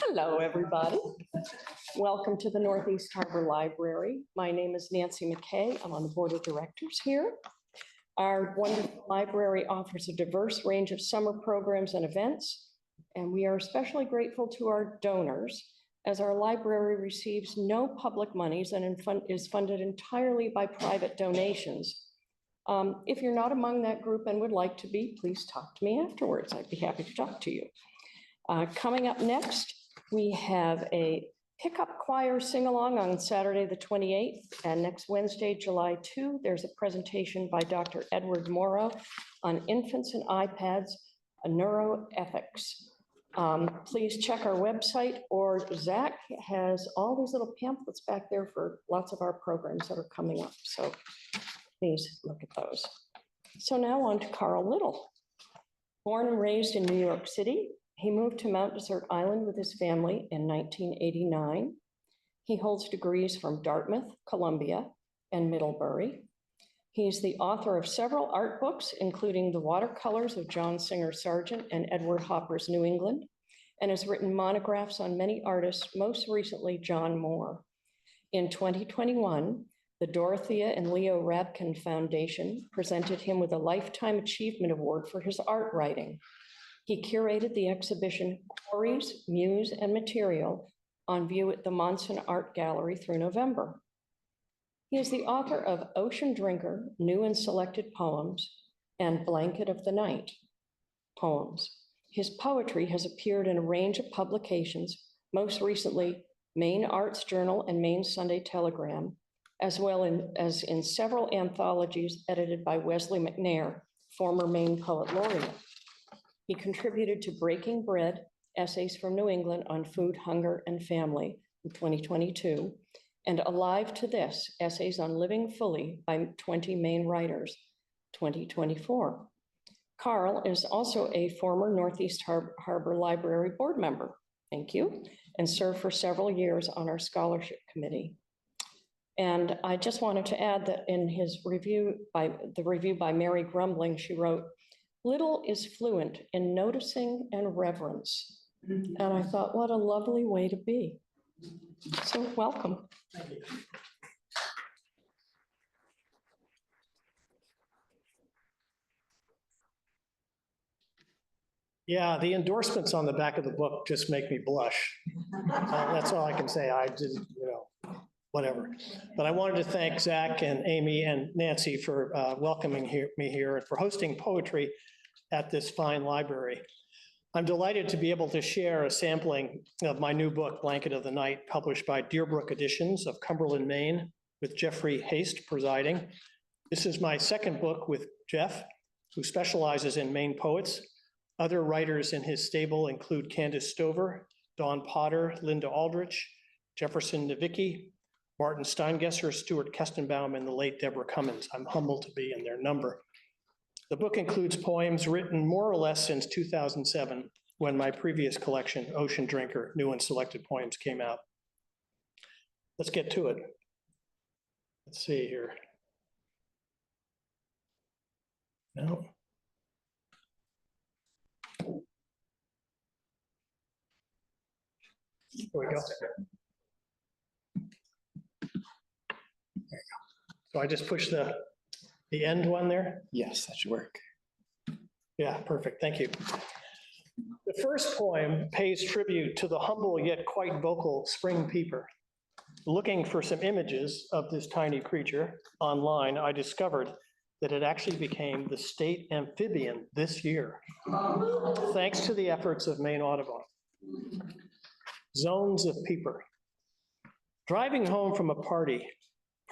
Hello, everybody. Welcome to the Northeast Harbor Library. My name is Nancy McKay. I'm on the board of directors here. Our wonderful library offers a diverse range of summer programs and events, and we are especially grateful to our donors as our library receives no public monies and is funded entirely by private donations. If you're not among that group and would like to be, please talk to me afterwards. I'd be happy to talk to you. Coming up next, we have a pickup choir sing-along on Saturday, the 28th, and next Wednesday, July 2, there's a presentation by Dr. Edward Morrow on infants and iPads, neuroethics. Please check our website, or Zach has all these little pamphlets back there for lots of our programs that are coming up, so please look at those. So now on to Carl Little. Born and raised in New York City, he moved to Mount Desert Island with his family in 1989. He holds degrees from Dartmouth, Columbia, and Middlebury. He's the author of several art books, including The Watercolors of John Singer Sargent and Edward Hopper's New England, and has written monographs on many artists, most recently John Moore. In 2021, the Dorothea and Leo Rabkin Foundation presented him with a Lifetime Achievement Award for his art writing. He curated the exhibition Quarries, Muse, and Material on view at the Monson Art Gallery through November. He is the author of Ocean Drinker, New and Selected Poems, and Blanket of the Night poems. His poetry has appeared in a range of publications, most recently Maine Arts Journal and Maine Sunday Telegram, as well as in several anthologies edited by Wesley McNair, former Maine Poet Laureate. He contributed to Breaking Bread, Essays from New England on Food, Hunger, and Family in 2022, and Alive to This, Essays on Living Fully by 20 Maine Writers, 2024. Carl is also a former Northeast Harbor Library board member, thank you, and served for several years on our scholarship committee. And I just wanted to add that in his review by Megan Grumbling, she wrote, "Little is fluent in noticing and reverence." And I thought, what a lovely way to be. So welcome. Thank you. Yeah, the endorsements on the back of the book just make me blush. That's all I can say. I didn't, whatever. But I wanted to thank Zach and Amy and Nancy for welcoming me here and for hosting poetry at this fine library. I'm delighted to be able to share a sampling of my new book, Blanket of the Night, published by Deerbrook Editions of Cumberland, Maine, with Jeffrey Haste presiding. This is my second book with Jeff, who specializes in Maine poets. Other writers in his stable include Candace Stover, Dawn Potter, Linda Aldrich, Jefferson Nowicki, Martin Steingesser, Stuart Kestenbaum, and the late Deborah Cummins. I'm humbled to be in their number. The book includes poems written more or less since 2007, when my previous collection, Ocean Drinker, New and Selected Poems, came out. Let's get to it. Let's see here. No. Here we go. There you go. So I just push the end one there? Yes, that should work. Yeah, perfect. Thank you. The first poem pays tribute to the humble yet quite vocal spring peeper. Looking for some images of this tiny creature online, I discovered that it actually became the state amphibian this year, thanks to the efforts of Maine Audubon. Zones of peeper. Driving home from a party,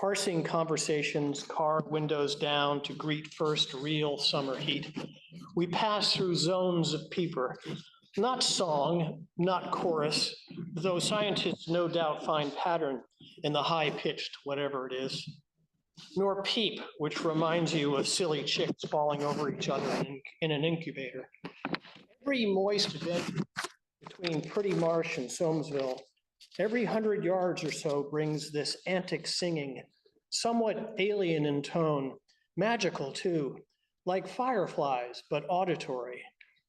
parsing conversations, car windows down to greet first real summer heat, we pass through zones of peeper, not song, not chorus, though scientists no doubt find pattern in the high-pitched whatever it is, nor peep, which reminds you of silly chicks falling over each other in an incubator. Every moist vent between Pretty Marsh and Soamesville, every 100 yards or so brings this antic singing, somewhat alien in tone, magical too, like fireflies, but auditory,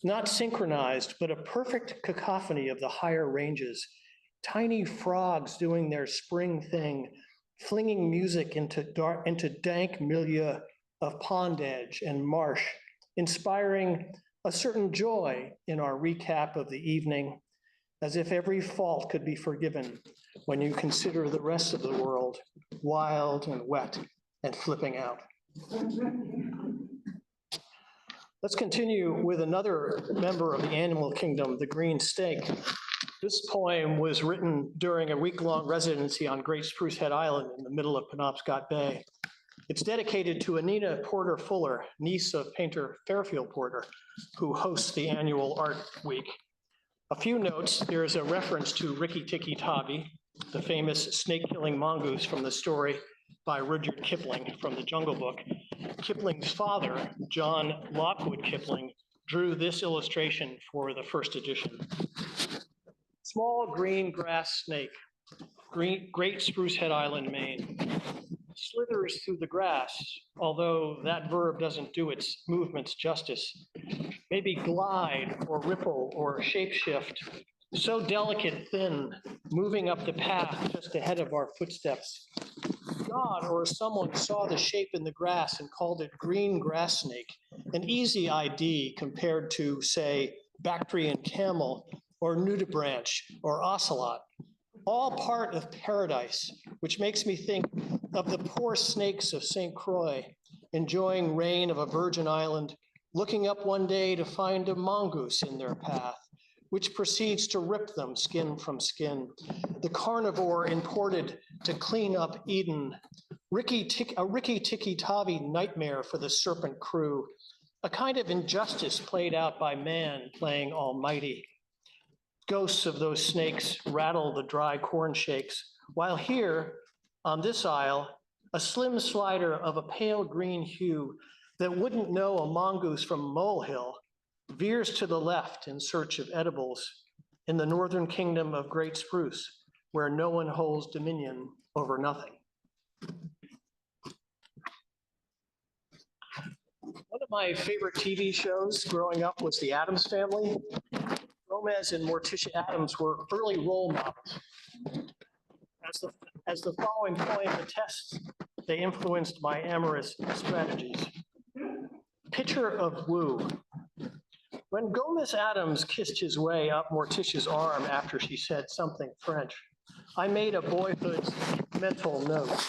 not synchronized, but a perfect cacophony of the higher ranges, tiny frogs doing their spring thing, flinging music into dank milieu of pond edge and marsh, inspiring a certain joy in our recap of the evening, as if every fault could be forgiven when you consider the rest of the world wild and wet and flipping out. Let's continue with another member of the animal kingdom, the green snake. This poem was written during a week-long residency on Great Spruce Head Island in the middle of Penobscot Bay. It's dedicated to Anita Porter Fuller, niece of painter Fairfield Porter, who hosts the annual Art Week. A few notes: there is a reference to Rikki Tikki Tavi, the famous snake-killing mongoose from the story by Rudyard Kipling from the Jungle Book. Kipling's father, John Lockwood Kipling, drew this illustration for the first edition. Small green grass snake, Great Spruce Head Island, Maine, slithers through the grass, although that verb doesn't do its movements justice. Maybe glide or ripple or shapeshift, so delicate, thin, moving up the path just ahead of our footsteps. God or someone saw the shape in the grass and called it green grass snake, an easy ID compared to, say, Bactrian camel or nudibranch or ocelot, all part of paradise, which makes me think of the poor snakes of St. Croix, enjoying rain of a virgin island, looking up one day to find a mongoose in their path, which proceeds to rip them skin from skin. The carnivore imported to clean up Eden, a Rikki Tikki Tavi nightmare for the serpent crew, a kind of injustice played out by man playing almighty. Ghosts of those snakes rattle the dry corn shakes, while here, on this isle, a slim slider of a pale green hue that wouldn't know a mongoose from molehill veers to the left in search of edibles in the northern kingdom of Great Spruce, where no one holds dominion over nothing. One of my favorite TV shows growing up was The Addams Family. Gomez and Morticia Addams were early role models. As the following poem attests, they influenced my amorous strategies. Picture of Woo. When Gomez Addams kissed his way up Morticia's arm after she said something French, I made a boyhood's mental note.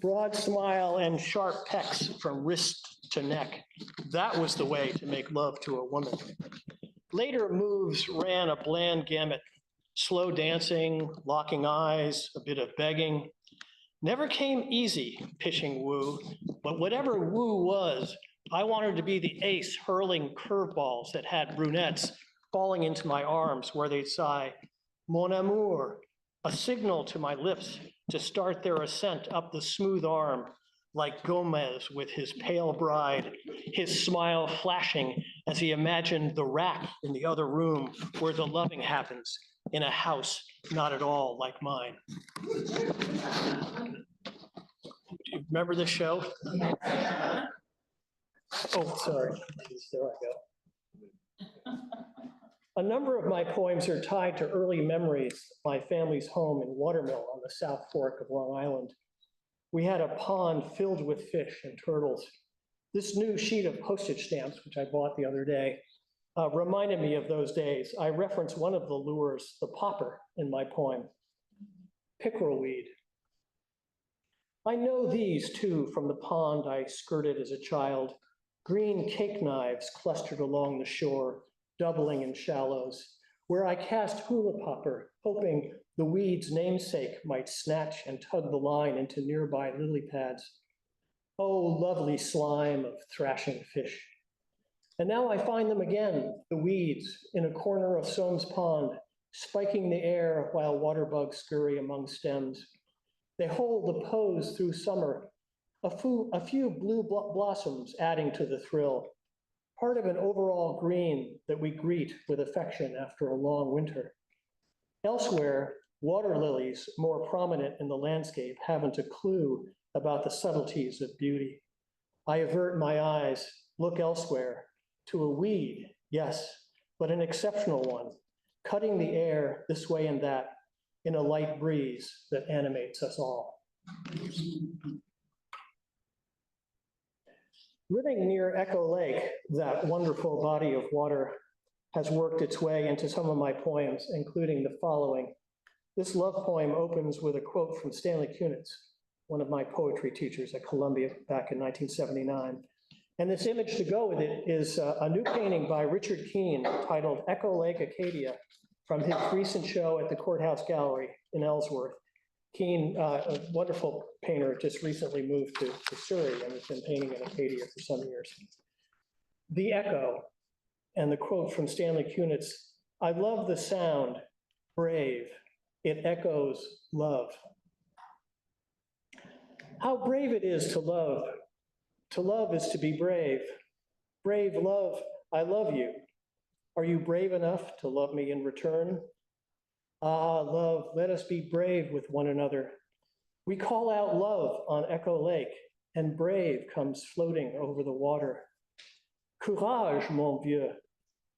Broad smile and sharp pecks from wrist to neck. That was the way to make love to a woman. Later moves ran a bland gamut, slow dancing, locking eyes, a bit of begging. Never came easy pitching Woo, but whatever Woo was, I wanted to be the ace hurling curveballs that had brunettes falling into my arms where they'd sigh, mon amour, a signal to my lips to start their ascent up the smooth arm, like Gomez with his pale bride, his smile flashing as he imagined the rack in the other room where the loving happens in a house not at all like mine. Do you remember this show? Oh, sorry. There I go. A number of my poems are tied to early memories of my family's home in Watermill on the South Fork of Long Island. We had a pond filled with fish and turtles. This new sheet of postage stamps, which I bought the other day, reminded me of those days. I reference one of the lures, the popper, in my poem, pickerel weed. I know these too from the pond I skirted as a child, green cake knives clustered along the shore, doubling in shallows, where I cast hula popper, hoping the weed's namesake might snatch and tug the line into nearby lily pads. Oh, lovely slime of thrashing fish. And now I find them again, the weeds, in a corner of Soames Pond, spiking the air while water bugs scurry among stems. They hold the pose through summer, a few blue blossoms adding to the thrill, part of an overall green that we greet with affection after a long winter. Elsewhere, water lilies, more prominent in the landscape, haven't a clue about the subtleties of beauty. I avert my eyes, look elsewhere, to a weed, yes, but an exceptional one, cutting the air this way and that in a light breeze that animates us all. Living near Echo Lake, that wonderful body of water has worked its way into some of my poems, including the following. This love poem opens with a quote from Stanley Kunitz, one of my poetry teachers at Columbia back in 1979. And this image to go with it is a new painting by Richard Keene titled Echo Lake, Acadia, from his recent show at the Courthouse Gallery in Ellsworth. Keene, a wonderful painter, just recently moved to Surrey and has been painting in Acadia for some years. The echo, and the quote from Stanley Kunitz, I love the sound, brave, it echoes love. How brave it is to love. To love is to be brave. Brave love, I love you. Are you brave enough to love me in return? Ah, love, let us be brave with one another. We call out love on Echo Lake, and brave comes floating over the water. Courage, mon vieux.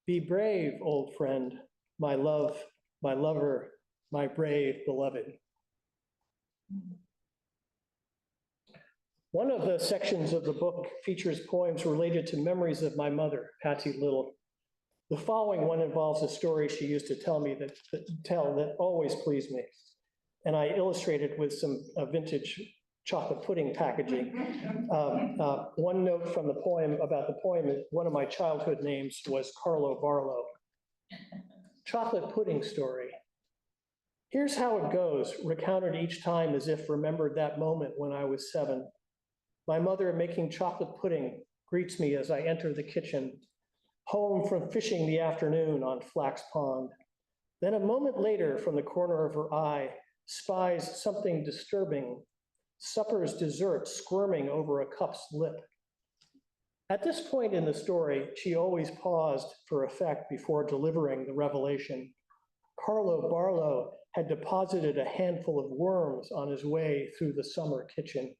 Be brave, old friend, my love, my lover, my brave beloved. One of the sections of the book features poems related to memories of my mother, Patsy Little. The following one involves a story she used to tell me that always pleased me. And I illustrated with some vintage chocolate pudding packaging. One note from the poem about the poem, one of my childhood names was Carlo Barlow. Chocolate pudding story. Here's how it goes, recounted each time as if remembered that moment when I was 7. My mother, making chocolate pudding, greets me as I enter the kitchen, home from fishing the afternoon on Flax Pond. Then a moment later, from the corner of her eye, spies something disturbing, supper's dessert squirming over a cup's lip. At this point in the story, she always paused for effect before delivering the revelation. Carlo Barlow had deposited a handful of worms on his way through the summer kitchen.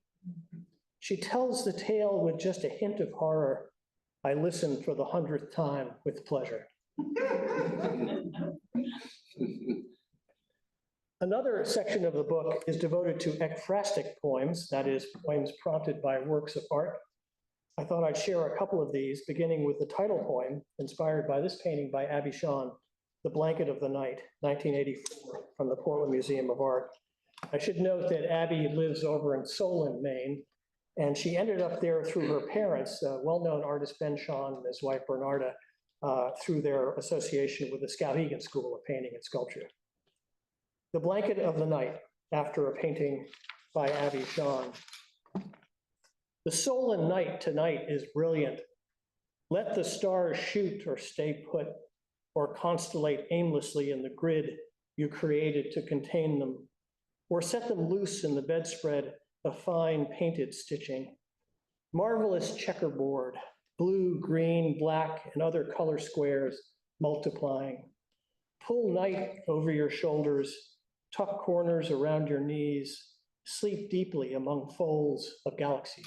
She tells the tale with just a hint of horror. I listen for the 100th time with pleasure. Another section of the book is devoted to ekphrastic poems, that is, poems prompted by works of art. I thought I'd share a couple of these, beginning with the title poem, inspired by this painting by Abby Shawn, The Blanket of the Night, 1984, from the Portland Museum of Art. I should note that Abby lives over in Solon, Maine, and she ended up there through her parents, well-known artist Ben Shawn and his wife Bernarda, through their association with the Skowhegan School of Painting and Sculpture. The Blanket of the Night, after a painting by Abby Shawn. The Solon night tonight is brilliant. Let the stars shoot or stay put, or constellate aimlessly in the grid you created to contain them, or set them loose in the bedspread of fine painted stitching. Marvelous checkerboard, blue, green, black, and other color squares multiplying. Pull night over your shoulders, tuck corners around your knees, sleep deeply among folds of galaxy.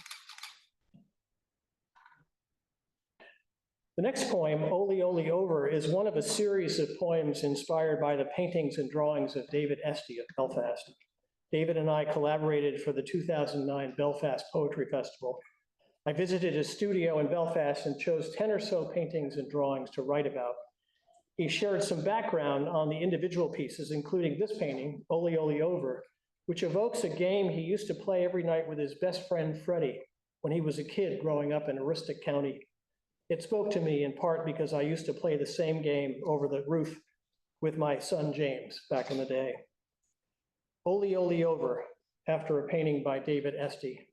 The next poem, Oli Oli Over, is one of a series of poems inspired by the paintings and drawings of David Esty of Belfast. David and I collaborated for the 2009 Belfast Poetry Festival. I visited his studio in Belfast and chose 10 or so paintings and drawings to write about. He shared some background on the individual pieces, including this painting, Oli Oli Over, which evokes a game he used to play every night with his best friend, Freddie, when he was a kid growing up in Aroostook County. It spoke to me in part because I used to play the same game over the roof with my son, James, back in the day. Oli Oli Over, after a painting by David Esty.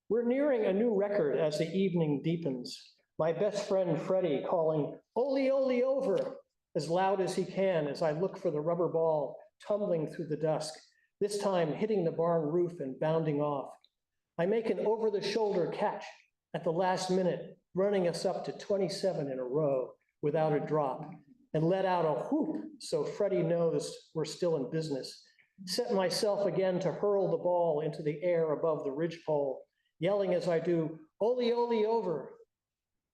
We're nearing a new record as the evening deepens. My best friend, Freddie, calling Oli Oli Over as loud as he can as I look for the rubber ball tumbling through the dusk, this time hitting the barn roof and bounding off. I make an over-the-shoulder catch at the last minute, running us up to 27 in a row without a drop, and let out a whoop so Freddie knows we're still in business. Set myself again to hurl the ball into the air above the ridgepole, yelling as I do, Oli Oli Over,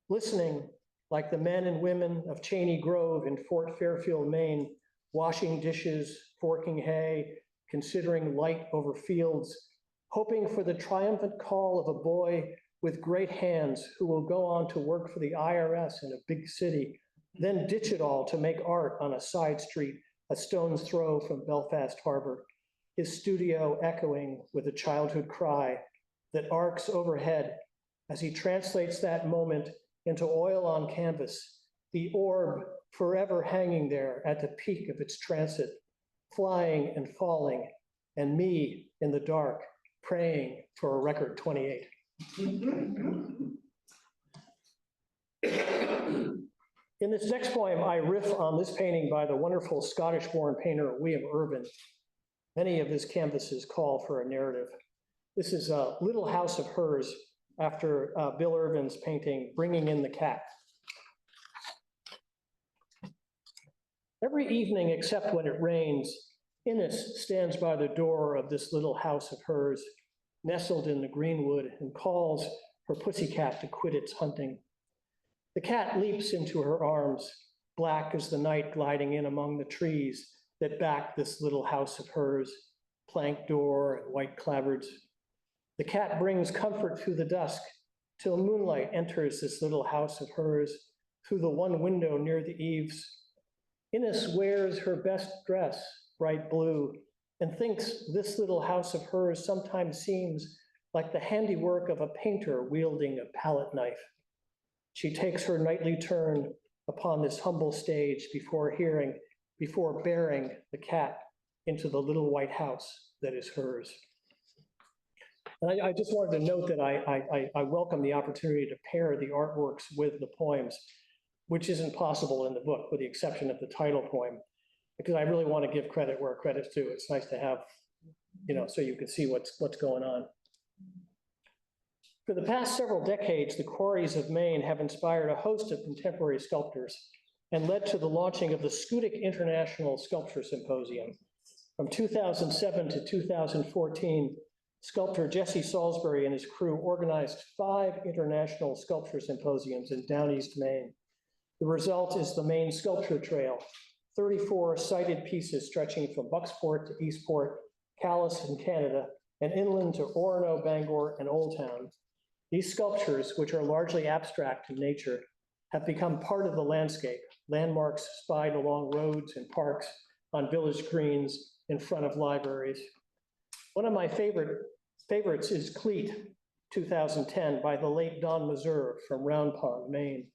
listening like the men and women of Cheney Grove in Fort Fairfield, Maine, washing dishes, forking hay, considering light over fields, hoping for the triumphant call of a boy with great hands who will go on to work for the IRS in a big city, then ditch it all to make art on a side street a stone's throw from Belfast Harbor, his studio echoing with a childhood cry that arcs overhead as he translates that moment into oil on canvas, the orb forever hanging there at the peak of its transit, flying and falling, and me in the dark, praying for a record 28. In this next poem, I riff on this painting by the wonderful Scottish-born painter William Irvin. Many of his canvases call for a narrative. This is a Little House of Hers after Bill Irvin's painting, Bringing in the Cat. Every evening except when it rains, Innes stands by the door of this little house of hers, nestled in the greenwood, and calls her pussycat to quit its hunting. The cat leaps into her arms, black as the night gliding in among the trees that back this little house of hers, plank door and white clapboards. The cat brings comfort through the dusk till moonlight enters this little house of hers through the one window near the eaves. Innes wears her best dress, bright blue, and thinks this little house of hers sometimes seems like the handiwork of a painter wielding a palette knife. She takes her nightly turn upon this humble stage before bearing the cat into the little white house that is hers. And I just wanted to note that I welcome the opportunity to pair the artworks with the poems, which isn't possible in the book, with the exception of the title poem, because I really want to give credit where credit's due. It's nice to have, so you can see what's going on. For the past several decades, the quarries of Maine have inspired a host of contemporary sculptors and led to the launching of the Scudic International Sculpture Symposium. From 2007 to 2014, sculptor Jesse Salisbury and his crew organized 5 international sculpture symposiums in Down East Maine. The result is the Maine Sculpture Trail, 34 sighted pieces stretching from Bucksport to Eastport, Calais in Canada, and inland to Orono, Bangor, and Old Town. These sculptures, which are largely abstract in nature, have become part of the landscape, landmarks spied along roads and parks, on village greens, in front of libraries. One of my favorites is Cleat, 2010, by the late Don Meserve from Round Pond, Maine.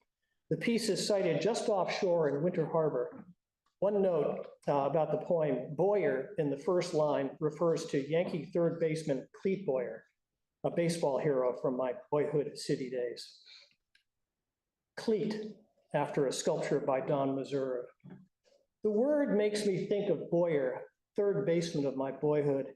The piece is sited just offshore in Winter Harbor. One note about the poem, Boyer in the first line refers to Yankee third baseman Cleat Boyer, a baseball hero from my boyhood city days. Cleat, after a sculpture by Don Meserve. The word makes me think of Boyer, third baseman of my boyhood,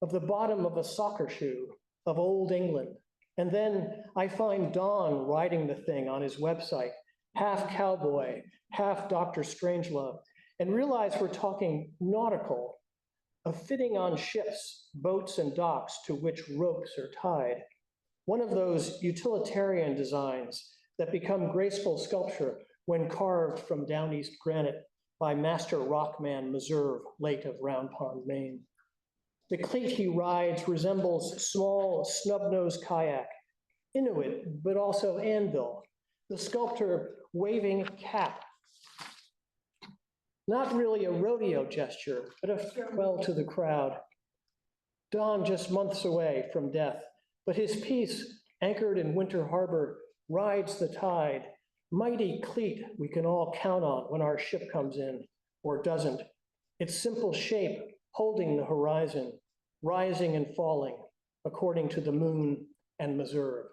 of the bottom of a soccer shoe, of old England. And then I find Don riding the thing on his website, half cowboy, half Dr. Strangelove, and realize we're talking nautical, of fitting on ships, boats, and docks to which ropes are tied. One of those utilitarian designs that become graceful sculpture when carved from down east granite by master rockman Meserve, late of Round Pond, Maine. The cleat he rides resembles small snub-nosed kayak, Inuit, but also anvil, the sculptor waving cap. Not really a rodeo gesture, but a farewell to the crowd. Don just months away from death, but his piece, anchored in Winter Harbor, rides the tide. Mighty cleat we can all count on when our ship comes in, or doesn't. Its simple shape holding the horizon, rising and falling, according to the moon and Meserve.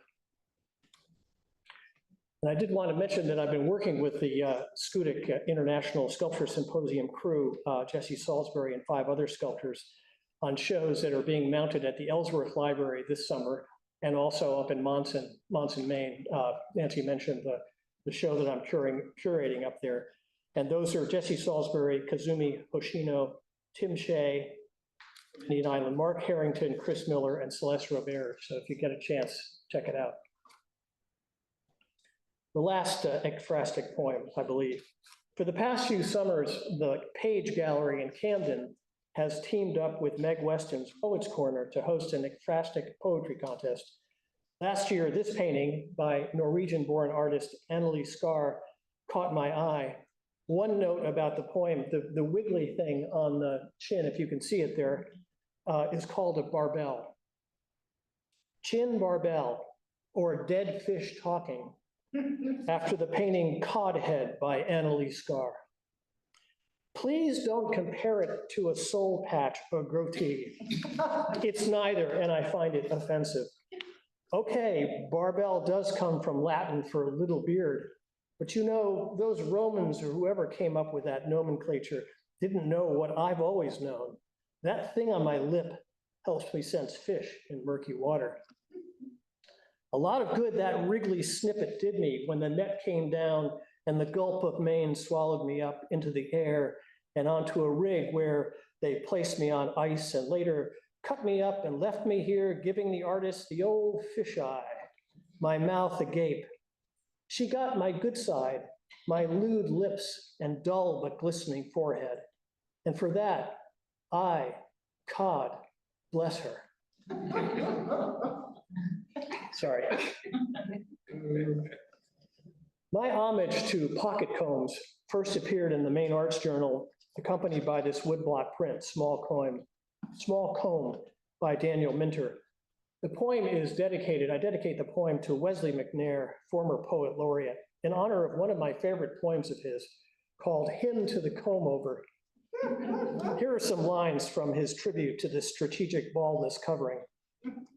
And I did want to mention that I've been working with the Scudic International Sculpture Symposium crew, Jesse Salisbury and 5 other sculptors, on shows that are being mounted at the Ellsworth Library this summer, and also up in Monson, Maine. Nancy mentioned the show that I'm curating up there. And those are Jesse Salisbury, Kazumi Hoshino, Tim Shea, Indian Island, Mark Harrington, Chris Miller, and Celeste Robert. So if you get a chance, check it out. the last ekphrastic poem, I believe. For the past few summers, the Page Gallery in Camden has teamed up with Meg Weston's Poets Corner to host an ekphrastic poetry contest. Last year, this painting by Norwegian-born artist Anneli Skar caught my eye. One note about the poem, the wiggly thing on the chin, if you can see it there, is called a barbel. Chin barbel, or dead fish talking, after the painting Codhead by Anneli Skar. Please don't compare it to a soul patch or goatee. It's neither, and I find it offensive. Okay, barbel does come from Latin for little beard, but you know, those Romans or whoever came up with that nomenclature didn't know what I've always known. That thing on my lip helps me sense fish in murky water. A lot of good that wriggly snippet did me when the net came down and the gulp of Maine swallowed me up into the air and onto a rig where they placed me on ice and later cut me up and left me here giving the artist the old fish eye, my mouth agape. She got my good side, my lewd lips and dull but glistening forehead. And for that, I, Cod, bless her. Sorry. My homage to pocket combs first appeared in the Maine Arts Journal, accompanied by this woodblock print, Small Comb by Daniel Minter. The poem is dedicated, I dedicate the poem to Wesley McNair, former poet laureate, in honor of one of my favorite poems of his called Hymn to the Comb Over. Here are some lines from his tribute to this strategic baldness covering.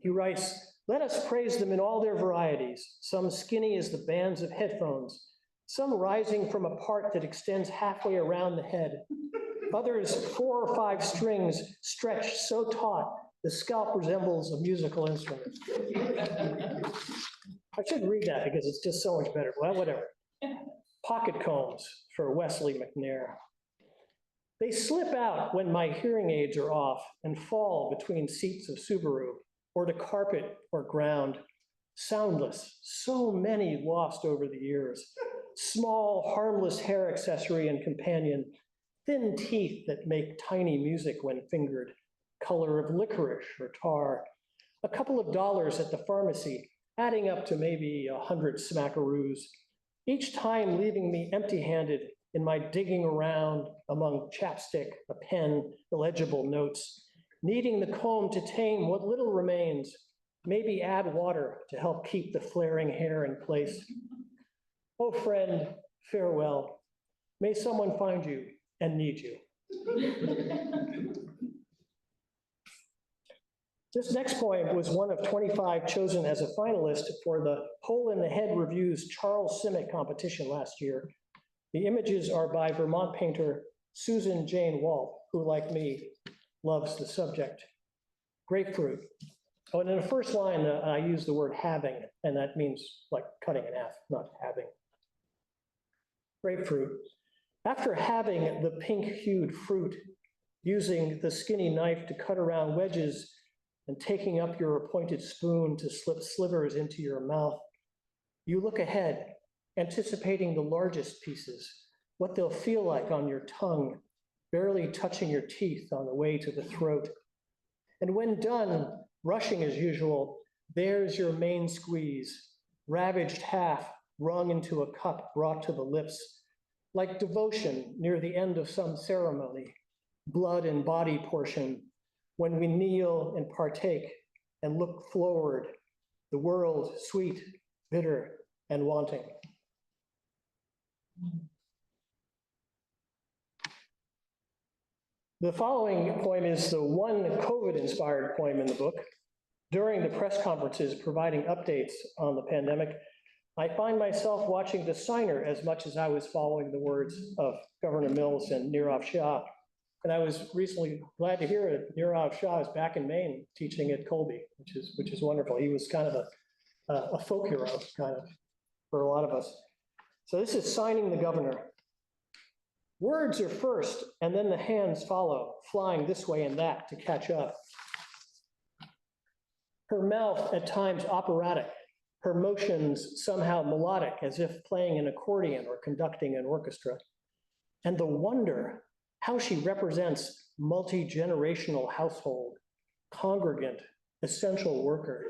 He writes, "Let us praise them in all their varieties, some skinny as the bands of headphones, some rising from a part that extends halfway around the head, others 4 or 5 strings stretched so taut the scalp resembles a musical instrument." I should read that because it's just so much better. Well, whatever. Pocket combs for Wesley McNair. They slip out when my hearing aids are off and fall between seats of Subaru or to carpet or ground. Soundless, so many lost over the years. Small, harmless hair accessory and companion, thin teeth that make tiny music when fingered, color of licorice or tar, a couple of dollars at the pharmacy, adding up to maybe 100 smackaroos, each time leaving me empty-handed in my digging around among chapstick, a pen, illegible notes, needing the comb to tame what little remains, maybe add water to help keep the flaring hair in place. Oh, friend, farewell. May someone find you and need you. This next poem was one of 25 chosen as a finalist for the Hole in the Head Review's Charles Simic competition last year. The images are by Vermont painter Susan Jane Walt, who, like me, loves the subject. Grapefruit. Oh, and in the first line, I use the word having, and that means like cutting in half, not having. Grapefruit. After having the pink-hued fruit, using the skinny knife to cut around wedges and taking up your appointed spoon to slip slivers into your mouth, you look ahead, anticipating the largest pieces, what they'll feel like on your tongue, barely touching your teeth on the way to the throat. And when done, rushing as usual, there's your main squeeze, ravaged half, wrung into a cup brought to the lips, like devotion near the end of some ceremony, blood and body portion, when we kneel and partake and look forward, the world sweet, bitter, and wanting. The following poem is the one COVID-inspired poem in the book. During the press conferences providing updates on the pandemic, I find myself watching the signer as much as I was following the words of Governor Mills and Nirav Shah. And I was recently glad to hear that Nirav Shah is back in Maine teaching at Colby, which is wonderful. He was kind of a folk hero, kind of, for a lot of us. So this is signing the governor. Words are first, and then the hands follow, flying this way and that to catch up. Her mouth at times operatic, her motions somehow melodic, as if playing an accordion or conducting an orchestra. And the wonder how she represents multi-generational household, congregant, essential worker.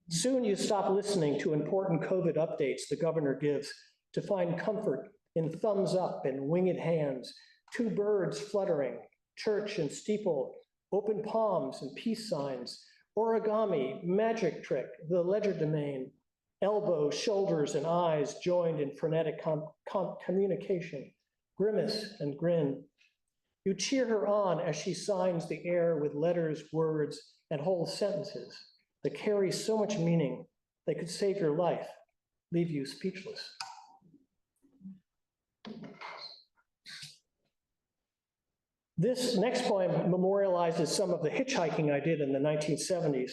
Soon you stop listening to important COVID updates the governor gives to find comfort in thumbs up and winged hands, two birds fluttering, church and steeple, open palms and peace signs, origami, magic trick, the legerdemain, elbows, shoulders, and eyes joined in frenetic communication, grimace and grin. You cheer her on as she signs the air with letters, words, and whole sentences that carry so much meaning they could save your life, leave you speechless. This next poem memorializes some of the hitchhiking I did in the 1970s.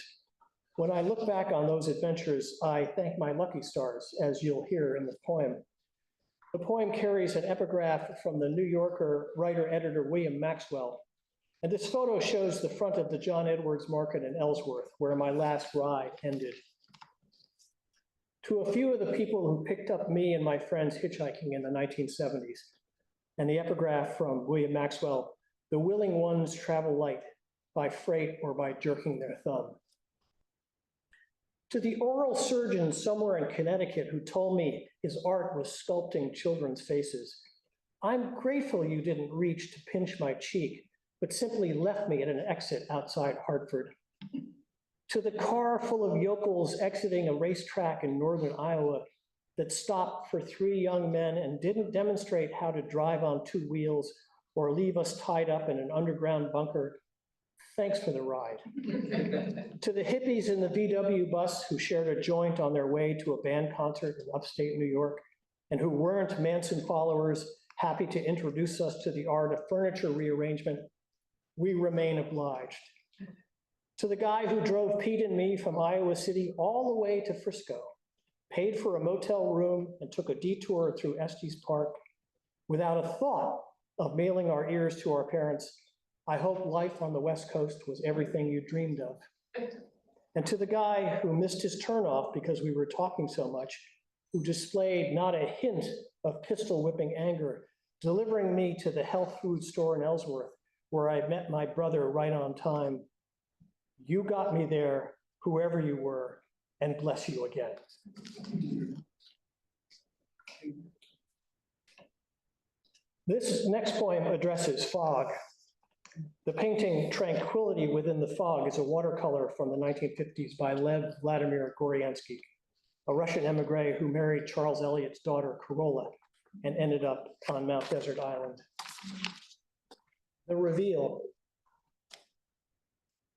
When I look back on those adventures, I thank my lucky stars, as you'll hear in the poem. The poem carries an epigraph from the New Yorker writer-editor William Maxwell, and this photo shows the front of the John Edwards Market in Ellsworth, where my last ride ended. To a few of the people who picked up me and my friends hitchhiking in the 1970s, and the epigraph from William Maxwell, the willing ones travel light, by freight or by jerking their thumb. To the oral surgeon somewhere in Connecticut who told me his art was sculpting children's faces, I'm grateful you didn't reach to pinch my cheek, but simply left me at an exit outside Hartford. To the car full of yokels exiting a racetrack in northern Iowa that stopped for three young men and didn't demonstrate how to drive on two wheels or leave us tied up in an underground bunker, thanks for the ride. To the hippies in the VW bus who shared a joint on their way to a band concert in upstate New York and who weren't Manson followers, happy to introduce us to the art of furniture rearrangement, we remain obliged. To the guy who drove Pete and me from Iowa City all the way to Frisco, paid for a motel room and took a detour through Estes Park without a thought of mailing our ears to our parents, I hope life on the West Coast was everything you dreamed of. And to the guy who missed his turnoff because we were talking so much, who displayed not a hint of pistol whipping anger, delivering me to the health food store in Ellsworth, where I met my brother right on time. You got me there, whoever you were, and bless you again. This next poem addresses fog. The painting Tranquility Within the Fog is a watercolor from the 1950s by Lev Vladimir Goryansky, a Russian emigre who married Charles Eliot's daughter, Carola, and ended up on Mount Desert Island. The reveal.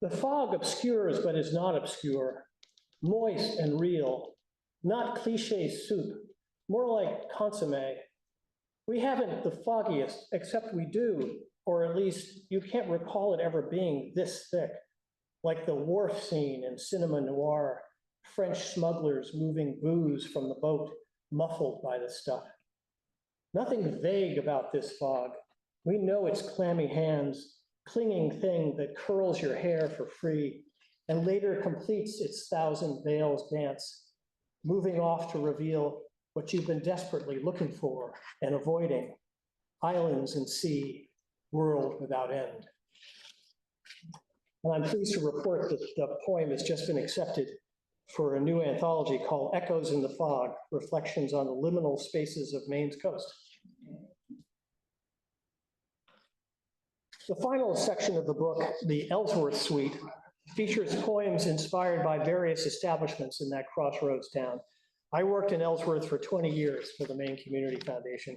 The fog obscures but is not obscure, moist and real, not cliche soup, more like consomme. We haven't the foggiest, except we do, or at least you can't recall it ever being this thick, like the wharf scene in cinema noir, French smugglers moving booze from the boat, muffled by the stuff. Nothing vague about this fog. We know its clammy hands, clinging thing that curls your hair for free and later completes its thousand veils dance, moving off to reveal what you've been desperately looking for and avoiding, islands and sea, world without end. And I'm pleased to report that the poem has just been accepted for a new anthology called Echoes in the Fog, Reflections on the Liminal Spaces of Maine's Coast. The final section of the book, the Ellsworth Suite, features poems inspired by various establishments in that crossroads town. I worked in Ellsworth for 20 years for the Maine Community Foundation.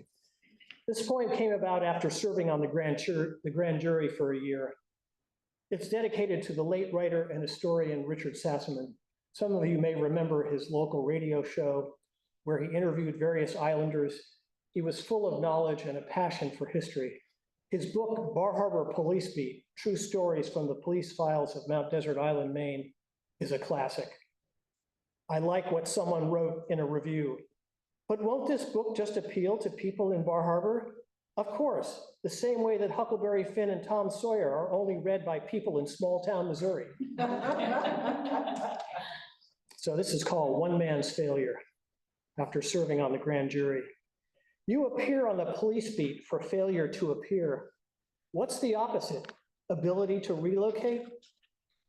This poem came about after serving on the grand jury for a year. It's dedicated to the late writer and historian Richard Sassaman. Some of you may remember his local radio show where he interviewed various islanders. He was full of knowledge and a passion for history. His book, Bar Harbor Police Beat, True Stories from the Police Files of Mount Desert Island, Maine, is a classic. I like what someone wrote in a review. But won't this book just appeal to people in Bar Harbor? Of course, the same way that Huckleberry Finn and Tom Sawyer are only read by people in small town Missouri. So this is called One Man's Failure after serving on the grand jury. You appear on the police beat for failure to appear. What's the opposite? Ability to relocate?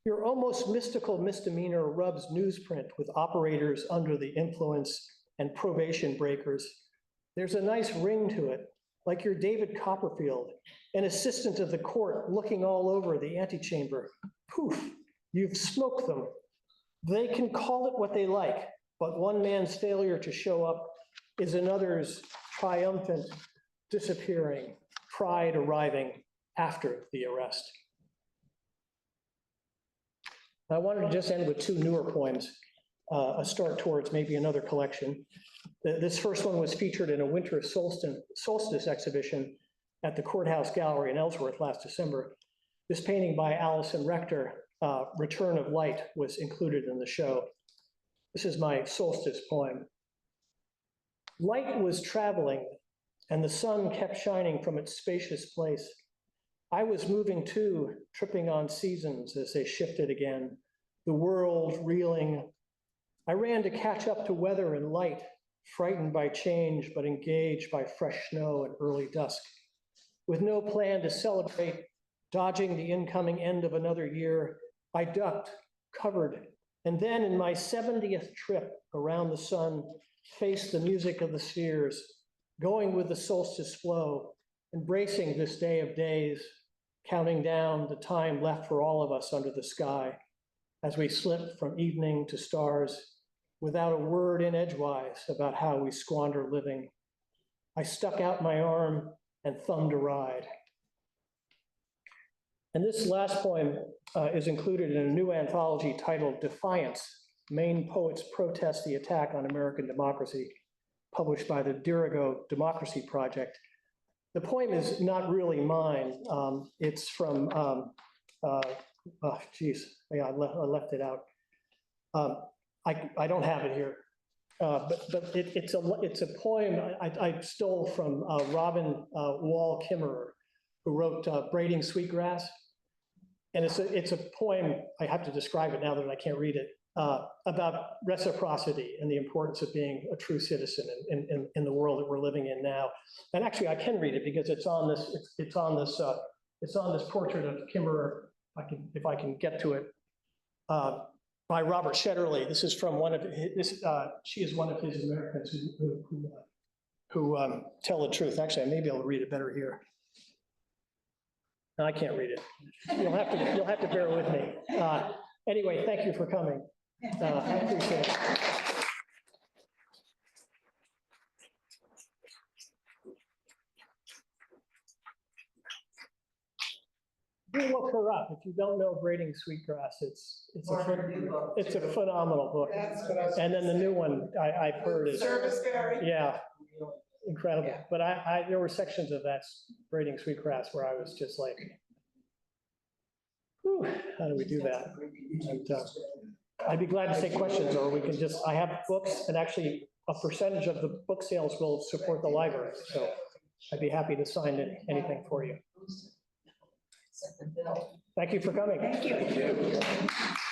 Your almost mystical misdemeanor rubs newsprint with operators under the influence and probation breakers. There's a nice ring to it, like you're David Copperfield, an assistant of the court looking all over the antechamber. Poof, you've smoked them. They can call it what they like, but one man's failure to show up is another's triumphant disappearing, pride arriving after the arrest. I wanted to just end with two newer poems, a start towards maybe another collection. This first one was featured in a winter solstice exhibition at the Courthouse Gallery in Ellsworth last December. This painting by Alison Rector, Return of Light, was included in the show. This is my solstice poem. Light was traveling, and the sun kept shining from its spacious place. I was moving too, tripping on seasons as they shifted again, the world reeling. I ran to catch up to weather and light, frightened by change, but engaged by fresh snow and early dusk. With no plan to celebrate, dodging the incoming end of another year, I ducked, covered, and then in my 70th trip around the sun, faced the music of the spheres, going with the solstice flow, embracing this day of days, counting down the time left for all of us under the sky, as we slip from evening to stars, without a word in edgewise about how we squander living. I stuck out my arm and thumbed a ride. And this last poem is included in a new anthology titled Defiance, Maine Poets Protest the Attack on American Democracy, published by the Dirigo Democracy Project. The poem is not really mine. It's from, yeah, I left it out. I don't have it here, but it's a poem I stole from Robin Wall Kimmerer, who wrote Braiding Sweetgrass. And it's a poem, I have to describe it now that I can't read it, about reciprocity and the importance of being a true citizen in the world that we're living in now. And actually, I can read it because it's on this portrait of Kimmerer. If I can get to it, by Robert Shetterly. This is from one of his. She is one of his Americans who tell the truth. Actually, I may be able to read it better here. No, I can't read it. You'll have to bear with me. Anyway, thank you for coming. I appreciate it. Do look her up. If you don't know Braiding Sweetgrass, it's a phenomenal book. And then the new one I've heard is yeah, incredible. Yeah. But there were sections of that Braiding Sweetgrass where I was just like, whew, how do we do that? And, I'd be glad to take questions, or we can just, I have books, and actually a percentage of the book sales will support the library. So I'd be happy to sign anything for you. Thank you for coming. Thank you.